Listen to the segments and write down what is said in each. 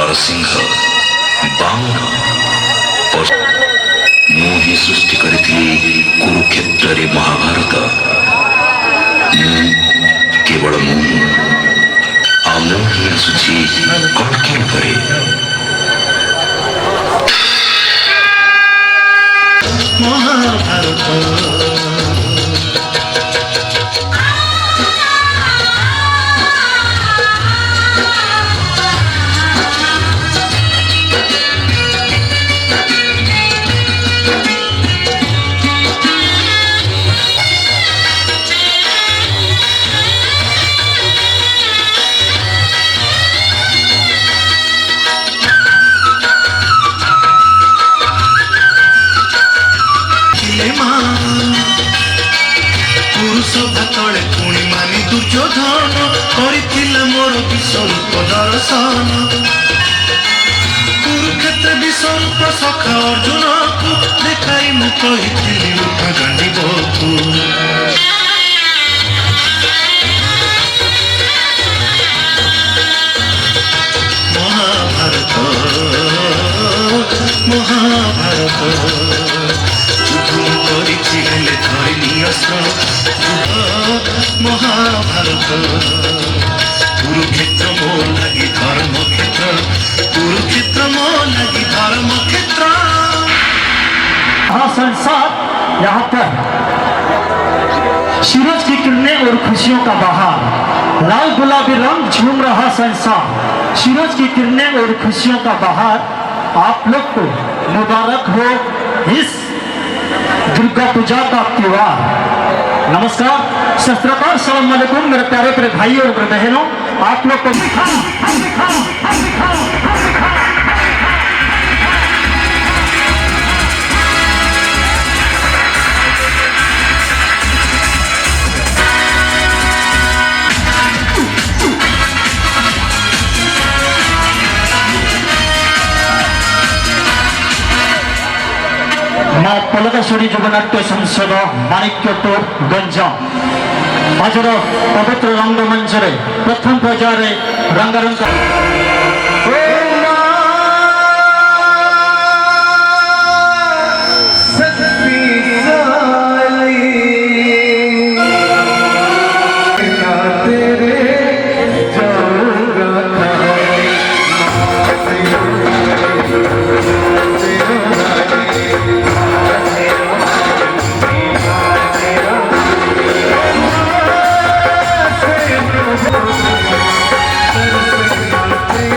नरसिंह बामन और मु ही सृष्टि करी कुरुक्षेत्र रे महाभारत केवल मु ही आसुची कल्की करे महाभारत तले पुणी मानी दुर्योधन कर मोर विस्वरूप दर्शन कुरुक्षेत्र विस्वरूप सखा अर्जुन को देखाई मु कही गांडीब को महाभारत महाभारत महाभारत कुरुक्षेत्र मो लगी धर्म क्षेत्र कुरुक्षेत्र मो लगी धर्म क्षेत्र। हाँ संसार यहाँ पर सूरज की किरणें और खुशियों का बहार लाल गुलाबी रंग झूम रहा संसार सूरज की किरणें और खुशियों का बहार आप लोग को मुबारक हो इस दुर्गा पूजा का त्योहार। नमस्कार सस्त्रकार सलाम वालेकुम मेरे प्यारे प्यारे भाई और बहनों आप लोग को माँ पलकेश्वरी जगन्नाट्य संसद माणिक्यपुर गंजाम आज पवित्र रंगमंच प्रथम पर्यायर रंगारंग Thank you.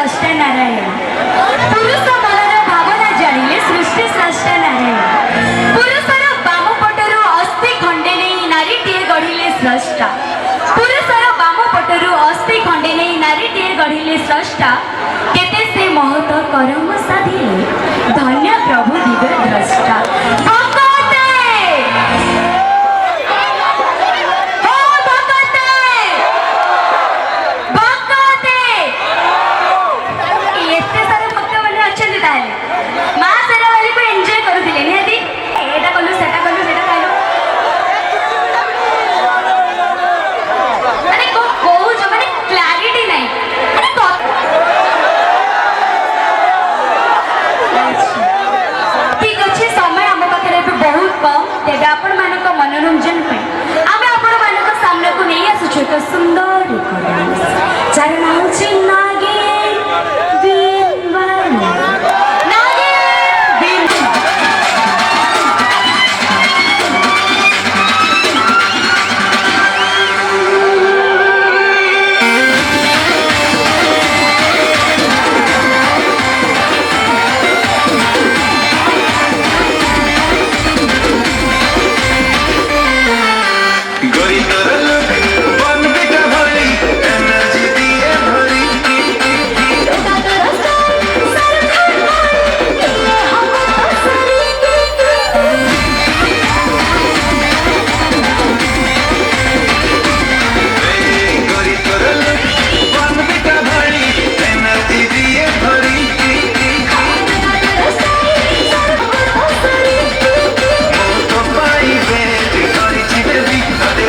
ସ୍ରଷ୍ଟା ନାରାୟଣ। ପୁରୁଷ ମନର ଭାବନା ଜାଣିଲେ ସୃଷ୍ଟି ସ୍ରଷ୍ଟା ନାରାୟଣ। ପୁରୁଷର ବାମ ପଟରୁ ଅସ୍ଥି ଖଣ୍ଡେ ନେଇ ନାରୀଟିଏ ଗଢ଼ିଲେ ସ୍ରଷ୍ଟା। ପୁରୁଷର ବାମ ପଟରୁ ଅସ୍ଥି ଖଣ୍ଡେ ନେଇ ନାରୀଟିଏ ଗଢ଼ିଲେ ସ୍ରଷ୍ଟା। କେତେ ସେ ମହତ କରମ ସାଧିଲେ ଧନ୍ୟ ପ୍ରଭୁ ଦିବ୍ୟ ଦ୍ରଷ୍ଟା। ଭଗତେ! ହୋ ଭଗତେ! ଭଗତେ! ଏତେ ସାରା ଭକ୍ତମାନେ ଅଛନ୍ତି ତାହେଲେ ମା ସେରାବାଲିକୁ ଏନ୍ଜୟ କରୁଥିଲେ ନିହାତି। ଏଇଟା କଲୁ ସେଟା କଲୁ ସେଟା ଖାଇଲୁ ମାନେ କହୁଛ ମାନେ କ୍ଲାରିଟି ନାହିଁ ମାନେ ଠିକ ଅଛି। ସମୟ ଆମ ପାଖରେ ଏବେ ବହୁତ କମ୍। ତେବେ ଆପଣମାନଙ୍କ ମନୋରଞ୍ଜନ ପାଇଁ ଆମେ ଆପଣମାନଙ୍କ ସାମ୍ନାକୁ ନେଇ ଆସୁଛୁ ଏକ ସୁନ୍ଦର ଏକ ଡ୍ୟାନ୍ସ ଯାହାର ନାଁ ହେଉଛି ନାଗିନ ବିନବାନ। ନାଗିନ ବିନବାନ। गरी तोर लुक बन बेटा भरी एनर्जी दिए भरी गरी तोर लुक बन बेटा भरी एनर्जी दिए भरी तो पाई बेटी करी छी बेबी अरे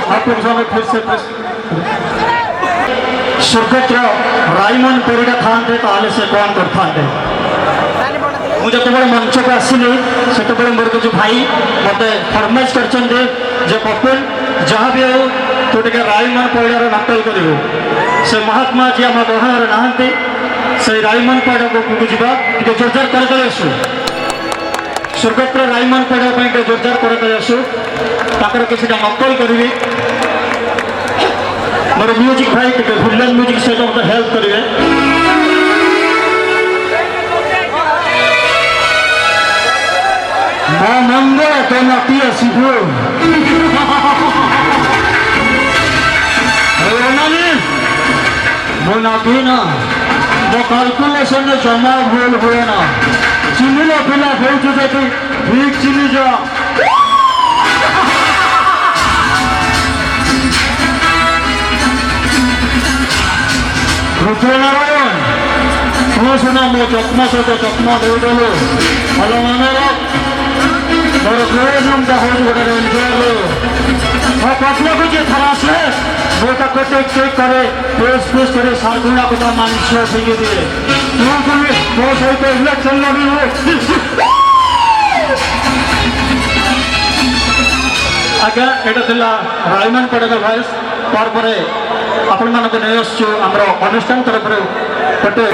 आप लोग सब फिर से स्वर्गत्र रायमन परिडा थांते ताले से कौन कर थांते मुझे तो बड़े मंच को आसिली से तो बड़े मोर जो भाई मते फरमाइश करछन्ते जे पपन जहाँ भी हो तो टिके रायमन परिडार नाटल करिवो से महात्मा जी हम गहनार नाहंते से रायमन परिडा को बुझिबा टिके जोरदार कर आसु स्वर्गत्र रायमन परिडा ପାଇଁ टिके जोरदार कर आसु ताकर किछटा नकल करिवे मोर म्यूजिक भाई टिके हुल्लन म्यूजिक से मते हेल्प करिवे मो मंगल तो नाटी आसीबो मो नाटी ना मो कैलकुलेशन जमा भूल हुए ना चिन्हिला पिला होउछु जे तू ठीक चिन्हि जा रुद्रनारायण तुम सुना मो चकमा सहित चकमा देदेलु भल मानेर मोर प्रयोजन हो गोटे रेलवे पटना को जे खरास है वो तक टेक टेक करे पेश करे सारगुणा को मांस फेंकी दिए तू मो सहित इलेक्शन लड़ी हो आज्ञा यहाँ रायमन पड़ेगा भयस पर आपण मानक नहीं आसचु आम अनुष्ठान तरफ गोटे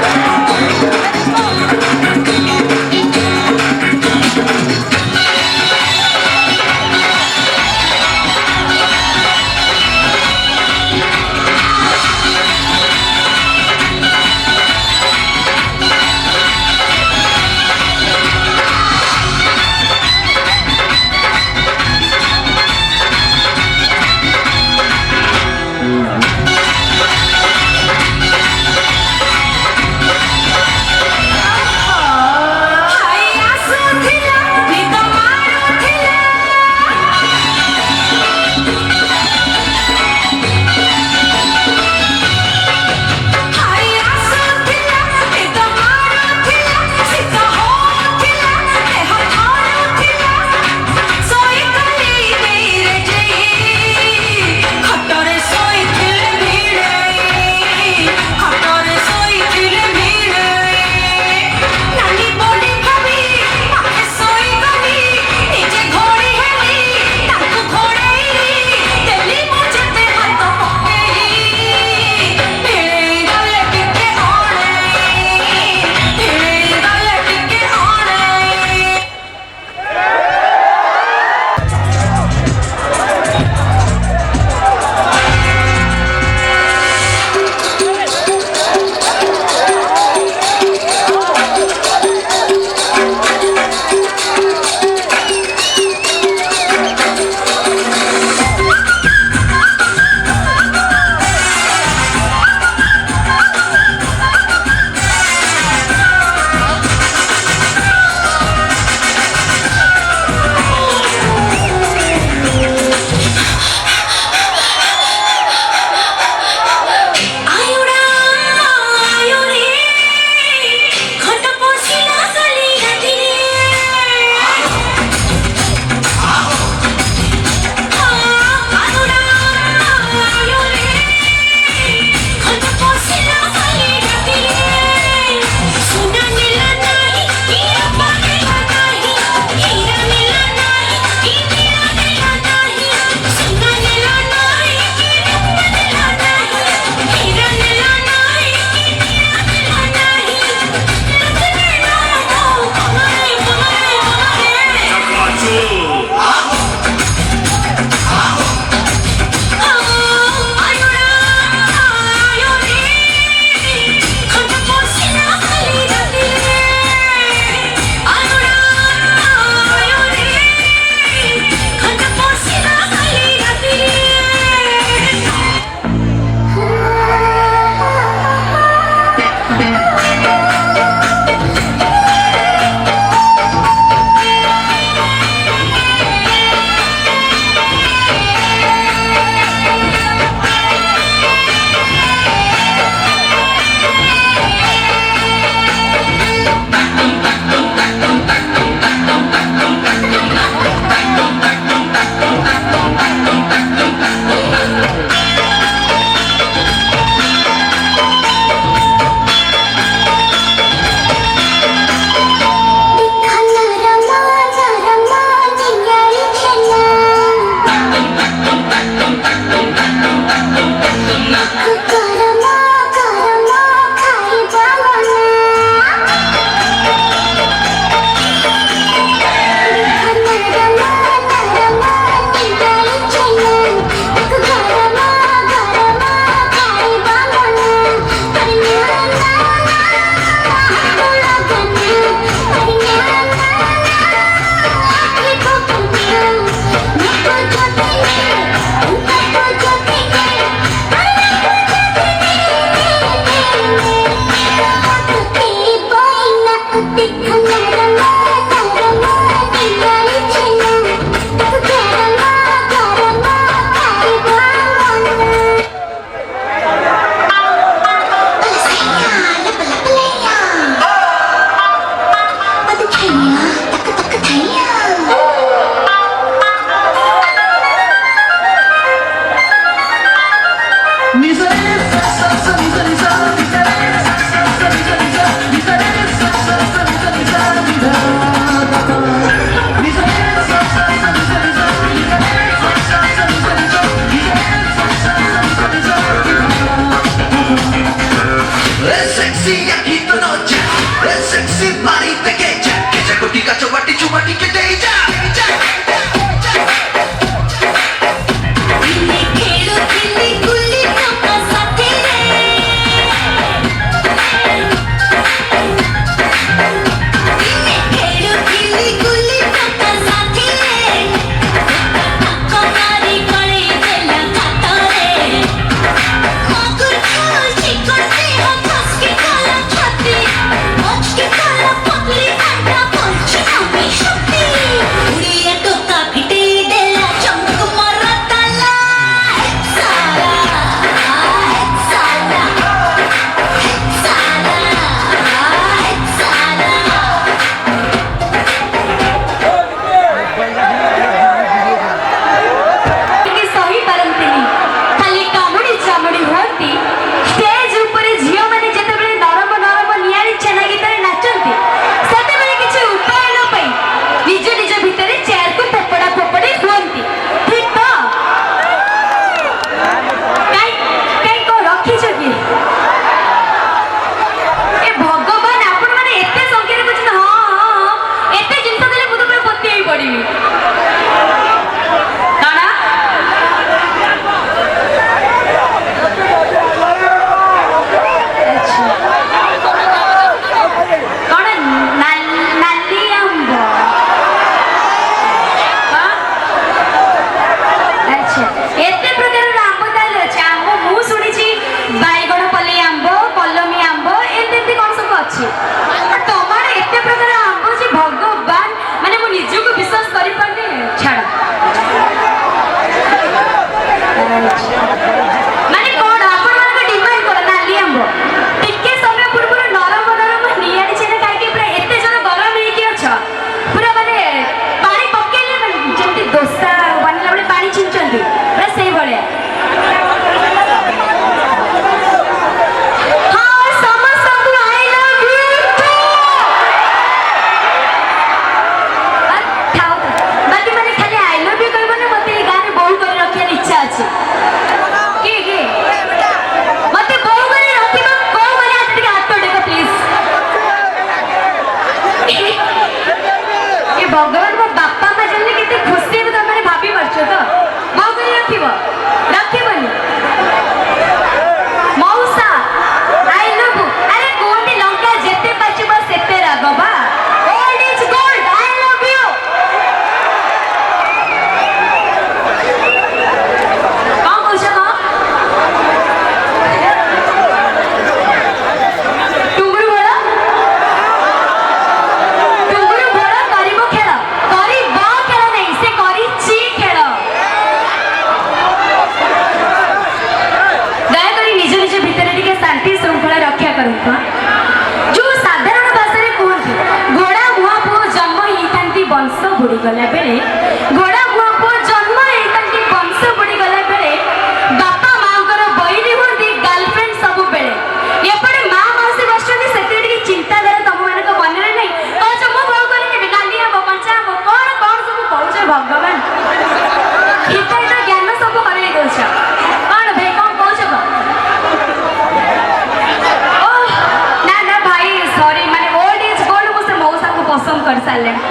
ସାରିଲେଣି